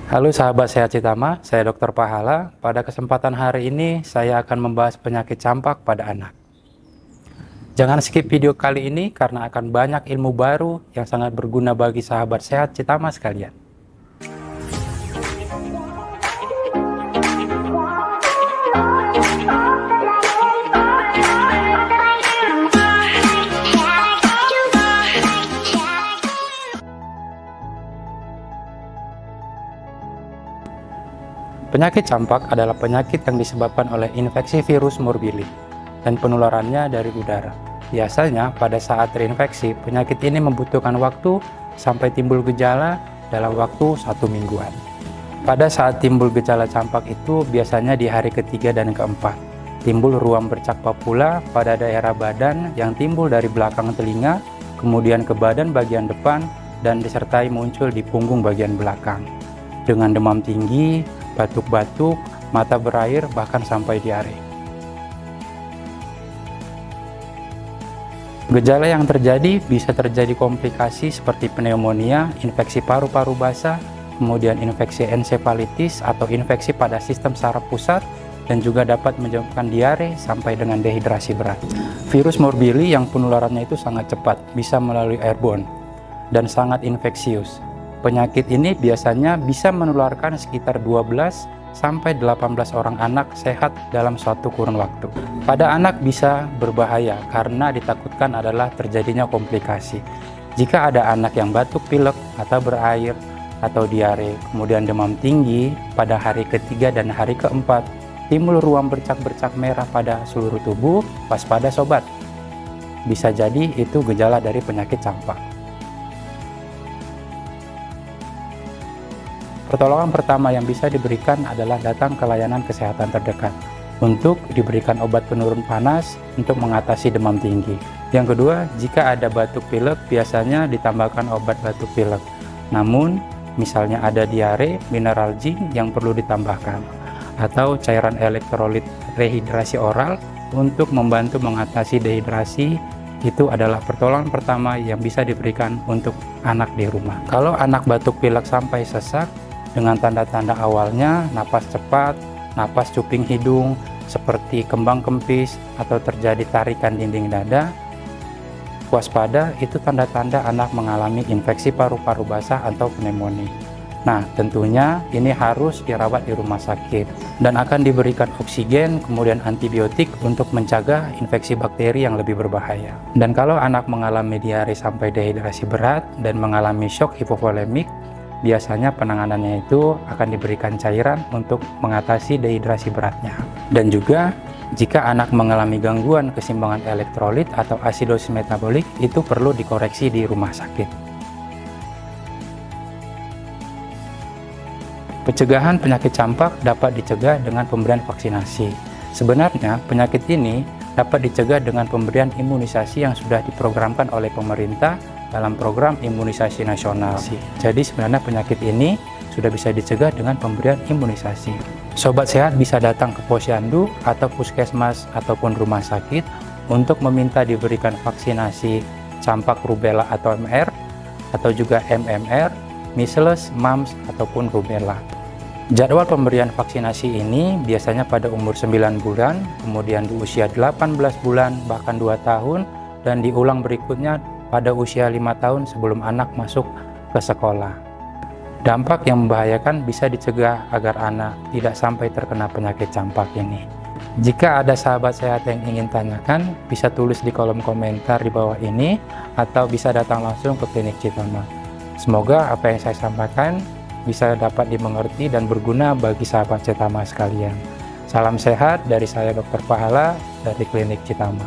Halo sahabat sehat Citama, saya Dr. Pahala. Pada kesempatan hari ini saya akan membahas penyakit campak pada anak. Jangan skip video kali ini karena akan banyak ilmu baru yang sangat berguna bagi sahabat sehat Citama sekalian. Penyakit campak adalah penyakit yang disebabkan oleh infeksi virus morbilli dan penularannya dari udara. Biasanya pada saat terinfeksi, penyakit ini membutuhkan waktu sampai timbul gejala dalam waktu 1 mingguan. Pada saat timbul gejala campak itu biasanya di hari ketiga dan keempat. Timbul ruam bercak papula pada daerah badan yang timbul dari belakang telinga, kemudian ke badan bagian depan, dan disertai muncul di punggung bagian belakang. Dengan demam tinggi, batuk-batuk, mata berair, bahkan sampai diare. Gejala yang terjadi bisa terjadi komplikasi seperti pneumonia, infeksi paru-paru basah, kemudian infeksi ensefalitis atau infeksi pada sistem saraf pusat, dan juga dapat menyebabkan diare sampai dengan dehidrasi berat. Virus morbilli yang penularannya itu sangat cepat, bisa melalui airborne, dan sangat infeksius. Penyakit ini biasanya bisa menularkan sekitar 12 sampai 18 orang anak sehat dalam suatu kurun waktu. Pada anak bisa berbahaya karena ditakutkan adalah terjadinya komplikasi. Jika ada anak yang batuk pilek atau berair atau diare, kemudian demam tinggi pada hari ketiga dan hari keempat, timbul ruam bercak-bercak merah pada seluruh tubuh, waspada sobat. Bisa jadi itu gejala dari penyakit campak. Pertolongan pertama yang bisa diberikan adalah datang ke layanan kesehatan terdekat untuk diberikan obat penurun panas untuk mengatasi demam tinggi. Yang kedua, jika ada batuk pilek, biasanya ditambahkan obat batuk pilek. Namun, misalnya ada diare, mineral zinc yang perlu ditambahkan, atau cairan elektrolit rehidrasi oral untuk membantu mengatasi dehidrasi. Itu adalah pertolongan pertama yang bisa diberikan untuk anak di rumah. Kalau anak batuk pilek sampai sesak, dengan tanda-tanda awalnya napas cepat, napas cuping hidung seperti kembang kempis atau terjadi tarikan dinding dada, waspada, itu tanda-tanda anak mengalami infeksi paru-paru basah atau pneumonia. Nah, tentunya ini harus dirawat di rumah sakit dan akan diberikan oksigen kemudian antibiotik untuk mencegah infeksi bakteri yang lebih berbahaya. Dan kalau anak mengalami diare sampai dehidrasi berat dan mengalami shock hipovolemik, biasanya penanganannya itu akan diberikan cairan untuk mengatasi dehidrasi beratnya. Dan juga jika anak mengalami gangguan keseimbangan elektrolit atau asidosis metabolik, itu perlu dikoreksi di rumah sakit. Pencegahan penyakit campak dapat dicegah dengan pemberian vaksinasi. Sebenarnya penyakit ini dapat dicegah dengan pemberian imunisasi yang sudah diprogramkan oleh pemerintah dalam program imunisasi nasional. Jadi sebenarnya penyakit ini sudah bisa dicegah dengan pemberian imunisasi. Sobat sehat bisa datang ke posyandu atau puskesmas ataupun rumah sakit untuk meminta diberikan vaksinasi campak rubella atau MR, atau juga MMR, measles, mumps, ataupun rubella. Jadwal pemberian vaksinasi ini biasanya pada umur 9 bulan, kemudian di usia 18 bulan, bahkan 2 tahun, dan diulang berikutnya pada usia 5 tahun sebelum anak masuk ke sekolah. Dampak yang membahayakan bisa dicegah agar anak tidak sampai terkena penyakit campak ini. Jika ada sahabat sehat yang ingin tanyakan, bisa tulis di kolom komentar di bawah ini, atau bisa datang langsung ke klinik Citama. Semoga apa yang saya sampaikan bisa dapat dimengerti dan berguna bagi sahabat Citama sekalian. Salam sehat dari saya Dr. Pahala dari klinik Citama.